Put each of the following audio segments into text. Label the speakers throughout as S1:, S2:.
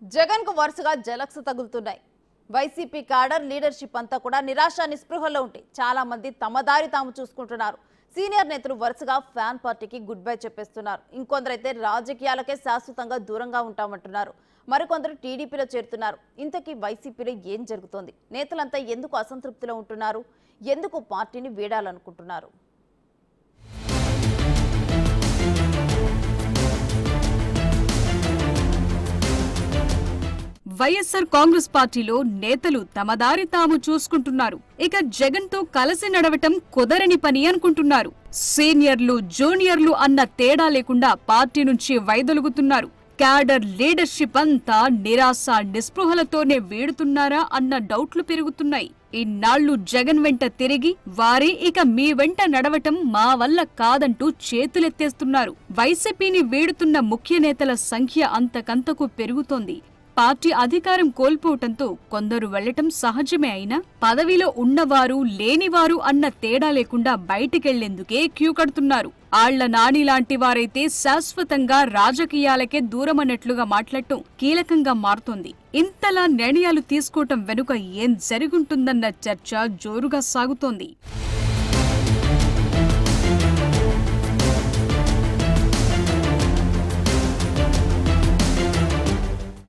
S1: జగన్ కు వరుసగా జలక్స్ తగులుతున్నాయి. YCP cadre leadership అంతా కూడా నిరాశ నిస్పృహల్లో ఉంటే చాలా మంది తమ దారి తాము చూసుకుంటున్నారు. సీనియర్ నేతలు వరుసగా ఫ్యాన్ పార్టీకి గుడ్ బై చెప్పేస్తున్నారు. ఇంకొందరైతే రాజకీయాలకే శాశ్వతంగా దూరంగా ఉంటామంటున్నారు. మరికొందరు టీడీపీలో చేరుతున్నారు. ఇంతకీ వైసీపీలో ఏం జరుగుతోంది? నేతలంతా ఎందుకు అసంతృప్తిలో ఉంటున్నారు? ఎందుకు పార్టీని వీడాలనుకుంటున్నారు?
S2: వైఎస్ఆర్ కాంగ్రెస్ పార్టీలో నేతలు తమ దారి తాము చూసుకుంటున్నారు. ఇక జగన్ తో కలిసి నడవటం కుదరని పని అనుకుంటున్నారు. సీనియర్లు జూనియర్లు అన్న తేడా లేకుండా పార్టీ నుంచి వైదొలుగుతున్నారు. క్యాడర్ లీడర్షిప్ అంతా నిరాశ నిస్పృహలతోనే వీడుతున్నారా అన్న డౌట్లు పెరుగుతున్నాయి. ఇన్నాళ్లు జగన్ వెంట తిరిగి వారే ఇక మీ వెంట నడవటం మా వల్ల కాదంటూ చేతులెత్తేస్తున్నారు. వైసీపీని వీడుతున్న ముఖ్య నేతల సంఖ్య అంతకంతకు పెరుగుతోంది. పార్టీ అధికారం కోల్పోవటంతో కొందరు వెళ్లటం సహజమే అయినా పదవిలో ఉన్నవారు లేనివారు అన్న తేడా లేకుండా బయటికెళ్లేందుకే క్యూ కడుతున్నారు. ఆళ్ల నాని లాంటి వారైతే శాశ్వతంగా రాజకీయాలకే దూరమన్నట్లుగా మాట్లాడటం కీలకంగా మారుతోంది. ఇంతలా నిర్ణయాలు తీసుకోవటం వెనుక ఏం జరుగుంటుందన్న చర్చ జోరుగా సాగుతోంది.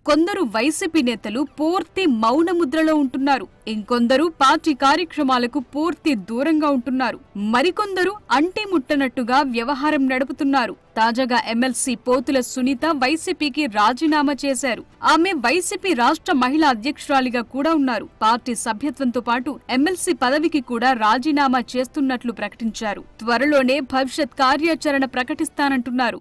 S2: కొందరు వైసీపీ నేతలు పూర్తి మౌన ముద్రలో ఉంటున్నారు. ఇంకొందరు పార్టీ కార్యక్రమాలకు పూర్తి దూరంగా ఉంటున్నారు. మరికొందరు అంటి ముట్టనట్టుగా వ్యవహారం నడుపుతున్నారు. తాజాగా ఎమ్మెల్సీ పోతుల సునీత వైసీపీకి రాజీనామా చేశారు. ఆమె వైసీపీ రాష్ట్ర మహిళా అధ్యక్షురాలిగా కూడా ఉన్నారు. పార్టీ సభ్యత్వంతో పాటు ఎమ్మెల్సీ పదవికి కూడా రాజీనామా చేస్తున్నట్లు ప్రకటించారు. త్వరలోనే భవిష్యత్ కార్యాచరణ ప్రకటిస్తానంటున్నారు.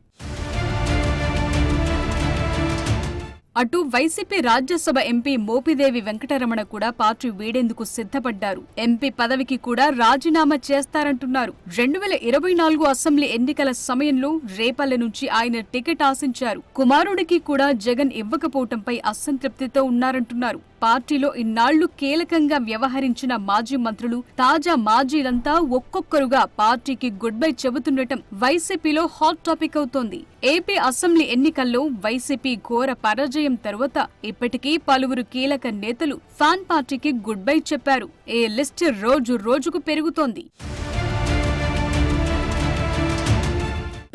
S2: అటు వైసీపీ రాజ్యసభ ఎంపీ మోపిదేవి వెంకటరమణ కూడా పార్టీ వీడేందుకు సిద్ధపడ్డారు. ఎంపీ పదవికి కూడా రాజీనామా చేస్తారంటున్నారు. 2024 అసెంబ్లీ ఎన్నికల సమయంలో రేపల్లె నుంచి ఆయన టికెట్ ఆశించారు. కుమారుడికి కూడా జగన్ ఇవ్వకపోవటంపై అసంతృప్తితో ఉన్నారంటున్నారు. పార్టీలో ఇన్నాళ్లు కీలకంగా వ్యవహరించిన మాజీ మంత్రులు, తాజా మాజీలంతా ఒక్కొక్కరుగా పార్టీకి గుడ్ బై చెబుతుండటం వైసీపీలో హాట్ టాపిక్ అవుతోంది. ఏపీ అసెంబ్లీ ఎన్నికల్లో వైసీపీ ఘోర పరాజయం తరువాత ఇప్పటికీ పలువురు కీలక నేతలు ఫ్యాన్ పార్టీకి గుడ్ బై చెప్పారు. ఈ లిస్ట్ రోజు రోజుకు పెరుగుతోంది.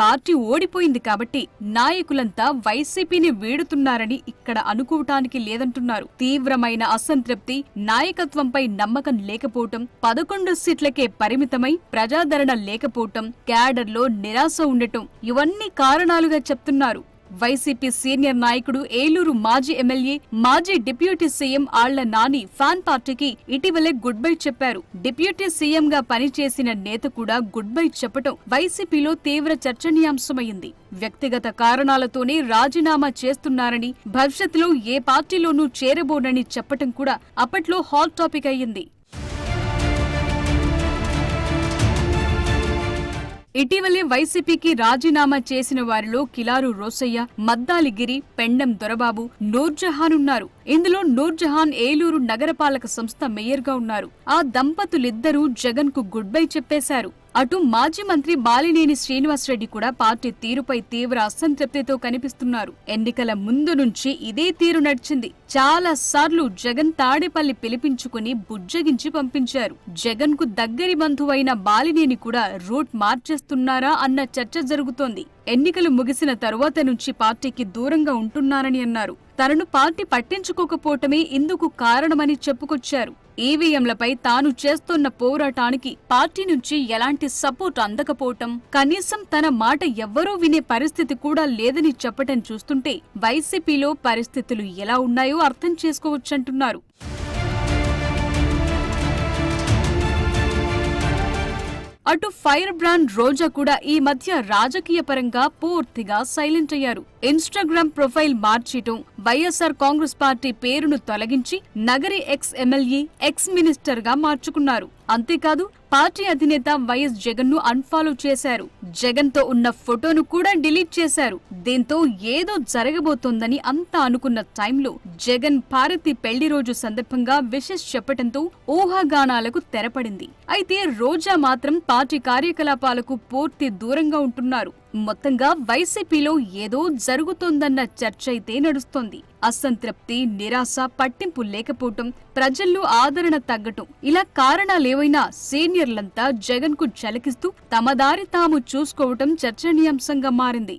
S2: పార్టీ ఓడిపోయింది కాబట్టి నాయకులంతా వైసీపీని వీడుతున్నారని ఇక్కడ అనుకోవటానికి లేదంటున్నారు. తీవ్రమైన అసంతృప్తి, నాయకత్వంపై నమ్మకం లేకపోవటం, 11 సీట్లకే పరిమితమై ప్రజాదరణ లేకపోవటం, క్యాడర్లో నిరాశ ఉండటం ఇవన్నీ కారణాలుగా చెప్తున్నారు. వైసీపీ సీనియర్ నాయకుడు, ఏలూరు మాజీ ఎమ్మెల్యే, మాజీ deputy CM Alla Nani fan పార్టీకి ఇటీవలే గుడ్ బై చెప్పారు. డిప్యూటీ సీఎంగా పనిచేసిన నేత కూడా గుడ్ బై చెప్పటం వైసీపీలో తీవ్ర చర్చనీయాంశమైంది. వ్యక్తిగత కారణాలతోనే రాజీనామా చేస్తున్నారని, భవిష్యత్తులో ఏ పార్టీలోనూ చేరబోనని చెప్పటం కూడా అప్పట్లో హాట్ టాపిక్ అయ్యింది. ఇటీవలే వైసీపీకి రాజీనామా చేసిన వారిలో కిలారు రోసయ్య, మద్దాలి గిరి, పెండెం దొరబాబు, నూర్జహాన్ ఉన్నారు. ఇందులో నూర్జహాన్ ఏలూరు నగరపాలక సంస్థ మేయర్గా ఉన్నారు. ఆ దంపతులిద్దరూ జగన్ కు గుడ్ బై చెప్పేశారు. అటు మాజీ మంత్రి బాలినేని శ్రీనివాసరెడ్డి కూడా పార్టీ తీరుపై తీవ్ర అసంతృప్తితో కనిపిస్తున్నారు. ఎన్నికల ముందు నుంచి ఇదే తీరు నడిచింది. చాలా సార్లు జగన్ తాడేపల్లి పిలిపించుకుని బుజ్జగించి పంపించారు. జగన్ కు దగ్గరి బంధువైన బాలినేని కూడా రూట్ మార్చేస్తున్నారా అన్న చర్చ జరుగుతోంది. ఎన్నికలు ముగిసిన తరువాత నుంచి పార్టీకి దూరంగా ఉంటున్నారని అన్నారు. తనను పార్టీ పట్టించుకోకపోవటమే ఇందుకు కారణమని చెప్పుకొచ్చారు. ఈవీఎంలపై తాను చేస్తున్న పోరాటానికి పార్టీ నుంచి ఎలాంటి సపోర్ట్ అందకపోవటం, కనీసం తన మాట ఎవ్వరూ వినే పరిస్థితి కూడా లేదని చెప్పటం చూస్తుంటే వైసీపీలో పరిస్థితులు ఎలా ఉన్నాయో అర్థం చేసుకోవచ్చంటున్నారు. అటు ఫైర్ బ్రాండ్ రోజా కూడా ఈ మధ్య రాజకీయ పరంగా పూర్తిగా సైలెంట్ అయ్యారు. ఇన్స్టాగ్రామ్ ప్రొఫైల్ మార్చటం, వైఎస్ఆర్ కాంగ్రెస్ పార్టీ పేరును తొలగించి Nagari ex MLA, ex minister గా మార్చుకున్నారు. అంతేకాదు పార్టీ అధినేత వైఎస్ జగన్ ను అన్ఫాలో చేశారు. జగన్ తో ఉన్న ఫోటోను కూడా డిలీట్ చేశారు. దీంతో ఏదో జరగబోతోందని అంతా అనుకున్న టైంలో జగన్ భారతి పెళ్లి రోజు సందర్భంగా విషెస్ చెప్పటంతో ఊహాగానాలకు తెరపడింది. అయితే రోజా మాత్రం పార్టీ కార్యకలాపాలకు పూర్తి దూరంగా ఉంటున్నారు. మొత్తంగా వైసీపీలో ఏదో జరుగుతోందన్న చర్చ అయితే నడుస్తోంది. అసంతృప్తి, నిరాశ, పట్టింపు లేకపోవటం, ప్రజల్లో ఆదరణ తగ్గటం ఇలా కారణాలేవైనా సీనియర్లంతా జగన్ కు చలికిస్తూ తమ దారి తాము చూసుకోవటం చర్చనీయాంశంగా మారింది.